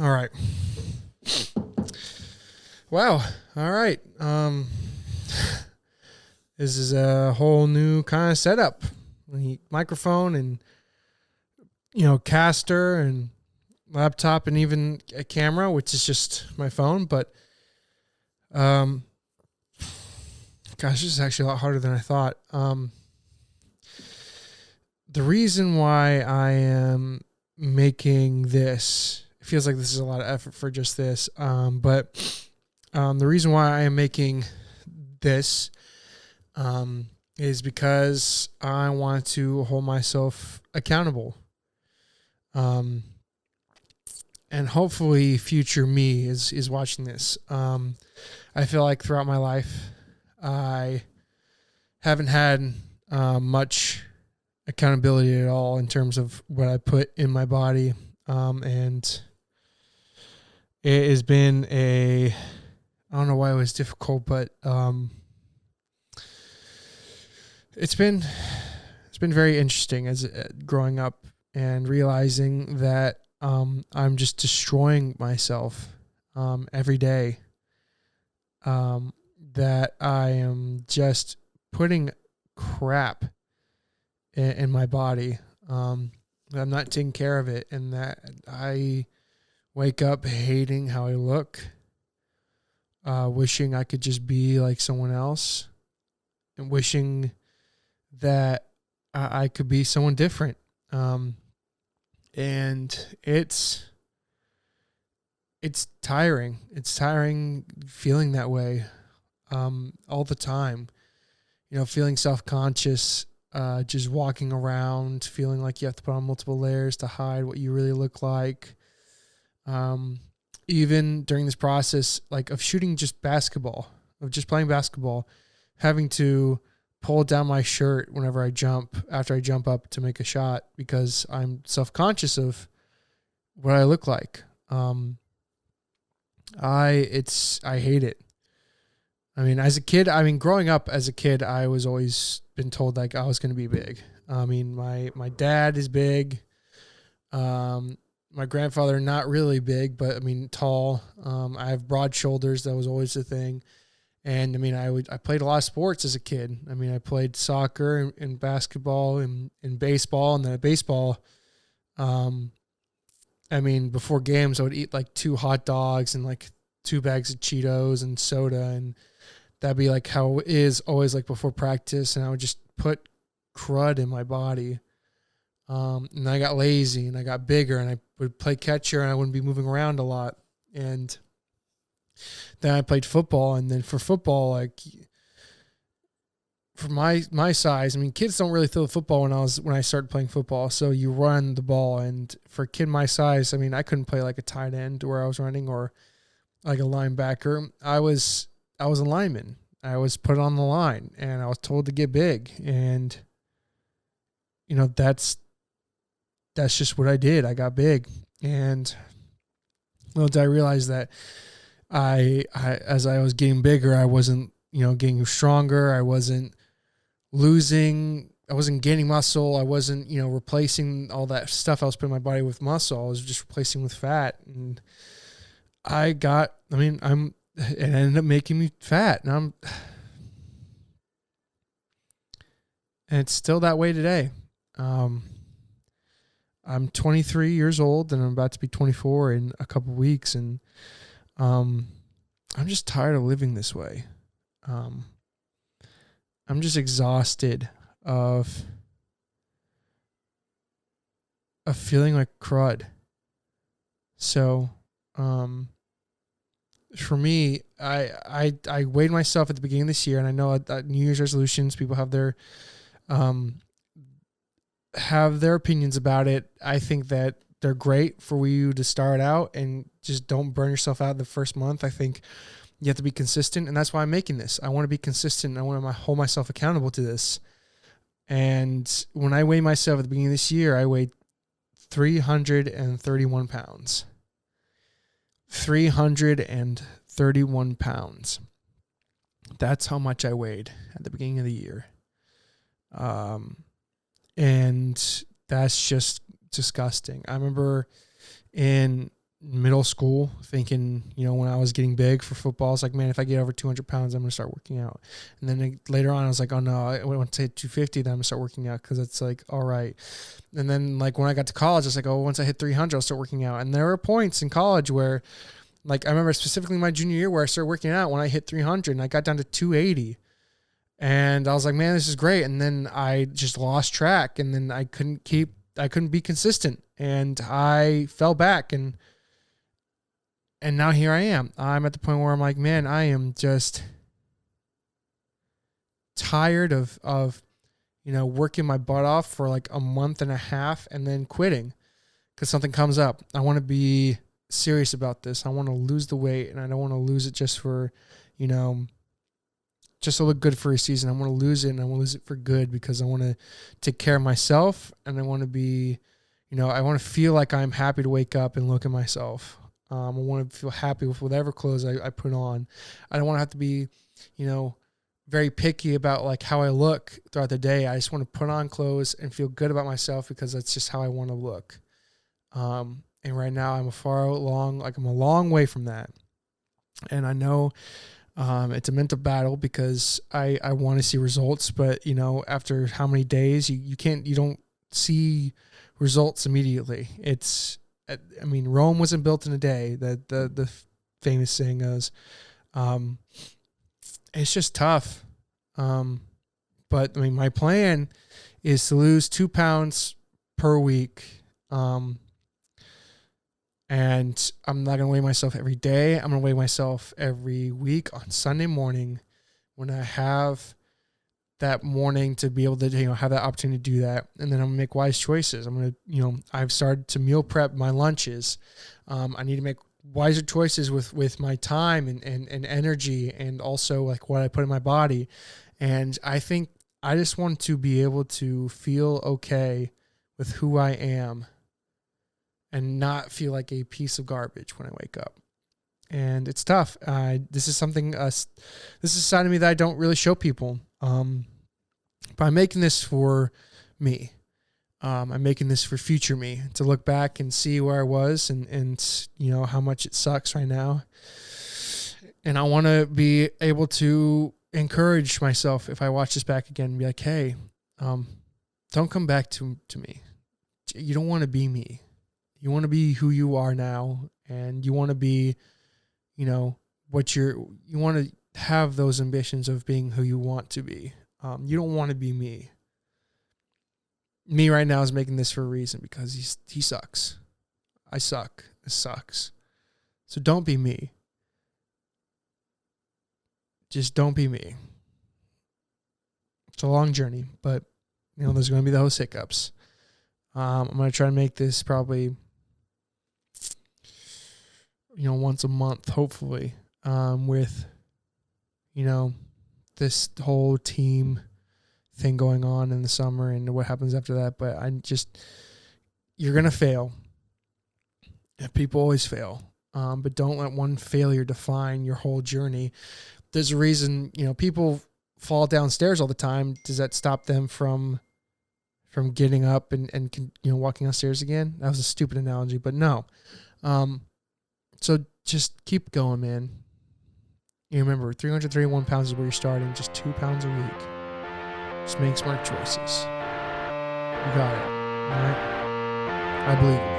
All right. Wow. All right. This is a whole new kind of setup. Microphone and caster and laptop and even a camera, which is just my phone. But gosh, this is actually a lot harder than I thought. The reason why I am making this, it feels like this is a lot of effort for just this. But the reason why I am making this is because I want to hold myself accountable. And hopefully future me is watching this. I feel like throughout my life, I haven't had much accountability at all in terms of what I put in my body. And it has been I don't know why it was difficult, but it's been very interesting as growing up and realizing that I'm just destroying myself every day. That I am just putting crap in my body. I'm not taking care of it, and that I wake up hating how I look, wishing I could just be like someone else, and wishing that I could be someone different. And it's tiring. It's tiring feeling that way all the time. Feeling self-conscious, just walking around, feeling like you have to put on multiple layers to hide what you really look like. Even during this process, like of shooting just basketball, of just playing basketball, having to pull down my shirt whenever I jump, after I jump up to make a shot, because I'm self-conscious of what I look like. I hate it. Growing up as a kid, I was always been told like I was going to be big. My dad is big. My grandfather, not really big, but tall. I have broad shoulders. That was always the thing. And I played a lot of sports as a kid. I played soccer and basketball and baseball, and then at baseball, before games, I would eat like 2 hot dogs and like 2 bags of Cheetos and soda, and that'd be like how it is always like before practice. And I would just put crud in my body. And I got lazy and I got bigger, and I would play catcher and I wouldn't be moving around a lot. And then I played football, and then for football, like for my size, kids don't really throw the football when I started playing football. So you run the ball, and for a kid my size, I couldn't play like a tight end where I was running, or like a linebacker. I was a lineman. I was put on the line, and I was told to get big, and that's just what I did. I got big, and little did I realize that I as I was getting bigger, I wasn't getting stronger. I wasn't losing. I wasn't gaining muscle. I wasn't replacing all that stuff I was putting in my body with muscle. I was just replacing with fat, and it ended up making me fat, and it's still that way today. I'm 23 years old, and I'm about to be 24 in a couple weeks, and I'm just tired of living this way. I'm just exhausted of feeling like crud. So, for me, I weighed myself at the beginning of this year, and I know that New Year's resolutions, people have their opinions about it. I think that they're great for you to start out and just don't burn yourself out the first month. I think you have to be consistent, and that's why I'm making this. I want to be consistent. I want to hold myself accountable to this. And when I weighed myself at the beginning of this year, I weighed 331 pounds. 331 pounds. That's how much I weighed at the beginning of the year. And that's just disgusting. I remember in middle school thinking, when I was getting big for football, it's like, man, if I get over 200 pounds, I'm going to start working out. And then later on, I was like, oh no, I want to hit 250, then I'm going to start working out because it's like, all right. And then like when I got to college, I was like, oh, once I hit 300, I'll start working out. And there were points in college where, like, I remember specifically my junior year where I started working out when I hit 300 and I got down to 280. And I was like, man, this is great. And then I just lost track, and then I couldn't be consistent, and I fell back, and now here I am. I'm at the point where I'm like, man, I am just tired of working my butt off for like a month and a half and then quitting because something comes up. I want to be serious about this. I want to lose the weight, and I don't want to lose it just for, just to look good for a season. I want to lose it, and I want to lose it for good because I want to take care of myself, and I want to be, I want to feel like I'm happy to wake up and look at myself. I want to feel happy with whatever clothes I put on. I don't want to have to be, very picky about like how I look throughout the day. I just want to put on clothes and feel good about myself because that's just how I want to look. And right now I'm I'm a long way from that. And I know it's a mental battle because I want to see results, but after how many days you don't see results immediately. Rome wasn't built in a day. That the famous saying goes. It's just tough. But my plan is to lose 2 pounds per week. And I'm not going to weigh myself every day. I'm going to weigh myself every week on Sunday morning when I have that morning to be able to, have that opportunity to do that. And then I'm going to make wise choices. I'm going to, I've started to meal prep my lunches. I need to make wiser choices with my time and energy, and also like what I put in my body. And I think I just want to be able to feel okay with who I am and not feel like a piece of garbage when I wake up. And it's tough. This is a side of me that I don't really show people. But I'm making this for me. I'm making this for future me to look back and see where I was and how much it sucks right now. And I want to be able to encourage myself if I watch this back again and be like, hey, don't come back to me. You don't want to be me. You want to be who you are now, and you want to be, you want to have those ambitions of being who you want to be. You don't want to be me. Me right now is making this for a reason because he sucks. I suck. It sucks. So don't be me. Just don't be me. It's a long journey, but there's going to be those hiccups. I'm going to try to make this probably, once a month, hopefully, with, this whole team thing going on in the summer and what happens after that. But you're going to fail. People always fail. But don't let one failure define your whole journey. There's a reason, people fall downstairs all the time. Does that stop them from getting up and walking downstairs again? That was a stupid analogy, but no. So just keep going, man. You remember, 331 pounds is where you're starting, just 2 pounds a week. Just make smart choices. You got it. All right? I believe it.